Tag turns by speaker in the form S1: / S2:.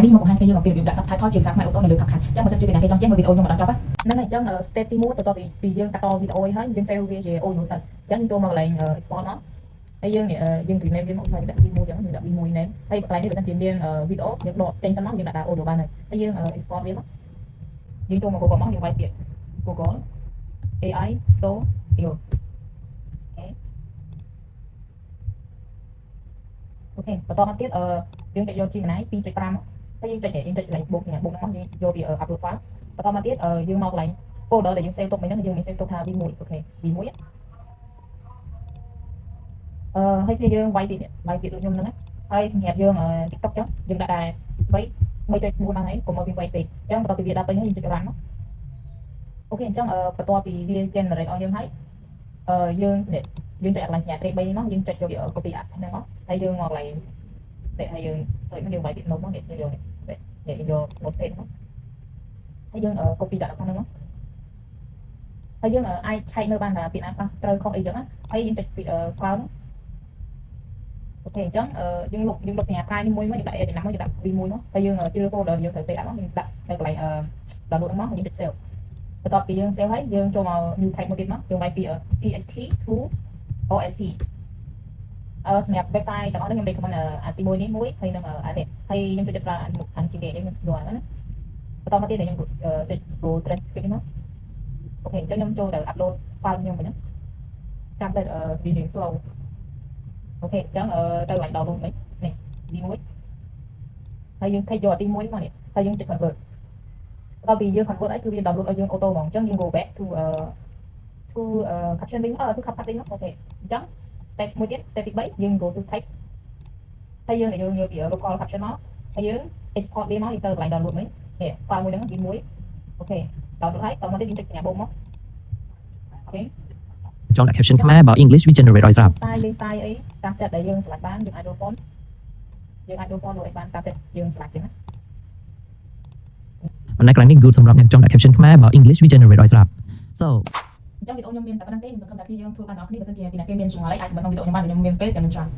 S1: នេះមកបង្ហាញគ្នាយើងអំពីរបៀបដាក់ subtitle ជាភាសាខ្មែរអូតូនៅលើ CapCut ចឹងបើសិនជាអ្នកគេចង់ចេះមើលវីដេអូខ្ញុំមកដល់ចប់ហ្នឹងហើយចឹង step ទី1បន្ទាប់ពីយើងកាត់តវីដេអូហើយយើង save វាជា audio សិនចឹងយើងចូលមកកន្លែង export មកហើយយើង rename វាមកហើយដាក់ V1 ចឹងយើងដាក់ V1 name ហើយកន្លែងនេះបើសិនជាមានវីដេអូយើងដកចេញសិនមកយើងដាក់ audio បានហើយយើង export វាមកយើងចូលមក Google មកយើងវាយពាក្យ Google AI Store អូខេបន្តមកទៀតយើងចុចយក Gemini 2.5 ហើយយើងចុចកន្លែងបូកសញ្ញាបូកហ្នឹងមកយើងយកវា upload file បន្តមកទៀតយើងមកកន្លែង folder ដែលយើង save ទុកមិញហ្នឹងយើងមាន save ទុកថា V1 អូខេ V1 ហើយគឺយើងវាយពាក្យដូចខ្ញុំហ្នឹងហើយសម្រាប់យើង TikTok ចឹងយើងដាក់តែ 3.4 បានហើយកុំឲ្យវាវាយពេកអញ្ចឹងបន្ទាប់ពីវាដាក់ពេញហើយយើងចុច run មកអូខេអញ្ចឹងបន្ទាប់ពីវា generate ឲ្យយើងហើយយើងចុចកន្លែងសញ្ញា track 3មកយើងចុចយកវា copy as ហ្នឹងមកហើយយើងមកកន្លែងតែហើយយើងស្អីមកយើងវាយពាក្យ note មកយើងយក note page មកហើយយើង copy ដាក់ក្នុងហ្នឹងមកហើយយើងអាចឆែកមើលបានថាពាក្យណាខ្លះត្រូវខុសអីចឹងហើយយើងចុច file ហ្នឹងអូខេអញ្ចឹងយើងលុបសញ្ញាកាយនេះមួយមកយើងដាក់ ចំណាំមកយើងដាក់ V1 មកហើយយើងជ្រើស folder យើងត្រូវ save ដាក់មកយើងដាក់នៅកន្លែងdownload ហ្នឹងមកយើងចុច save បន្ទាប់ពីយើង save ហើយយើងចូលមក new type មួយទៀតមកយើងវាយពី txt to ost សម្រាប់ website ទាំងអស់ហ្នឹងខ្ញុំ recommend អាទី1នេះមួយហើយនឹងអានេះហើយខ្ញុំចូលចិត្តប្រើអាន Gmail យើងយល់ហ្នឹងណាបន្តមកទៀតខ្ញុំចុច go transcript មកអូខេអញ្ចឹងខ្ញុំចូលទៅ upload file ខ្ញុំវិញចាំតែវារៀង slow អូខេអញ្ចឹងទៅឡើង download វិញនេះ V1 ហើយយើង take យកអាទី1មកនេះហើយយើងចុច convert បន្ទាប់ពីយើង convert អីគឺវា download ឲ្យយើង auto ហ្មងអញ្ចឹងយើង go back to caption វិញto CapCut វិញអូខេអញ្ចឹង step មួយទៀត step ទី3យើង go to text ហើយយើងយកពី local caption មកហើយយើង export វាមកយើងទៅកន្លែង download វិញនេះ file មួយហ្នឹង V1 អូខេ download ហើយតមកទៀតយើងចុចសញ្ញាបូមមកអូខេ
S2: ចង់ដាក់ caption ខ្មែរបើ English វា generate ឲ្យស្រាប់
S1: style អីតាមចិត្តដែលយើង select បានយើងអាច font យើងអាច font ឲ្យបានតាមចិត្តយើង select ចឹងណា
S2: ប៉ុន្តែកន្លែងនេះ good សម្រាប់អ្នកចង់ដាក់ caption ខ្មែរបើ English វា generate ឲ្យស្រាប់ so
S1: អញ្ចឹងវីដេអូខ្ញុំមានតែប៉ុណ្្នឹងទេខ្ញុំសង្ឃឹមថាខ្ញុំធ្វើបានដល់គ្នាបើសិនជាពីអ្នកគេមានចម្ងល់អីអាចcommentក្នុងវីដេអូខ្ញុំបានខ្ញុំមានពេលចាំខ្ញុំឆ្លើយ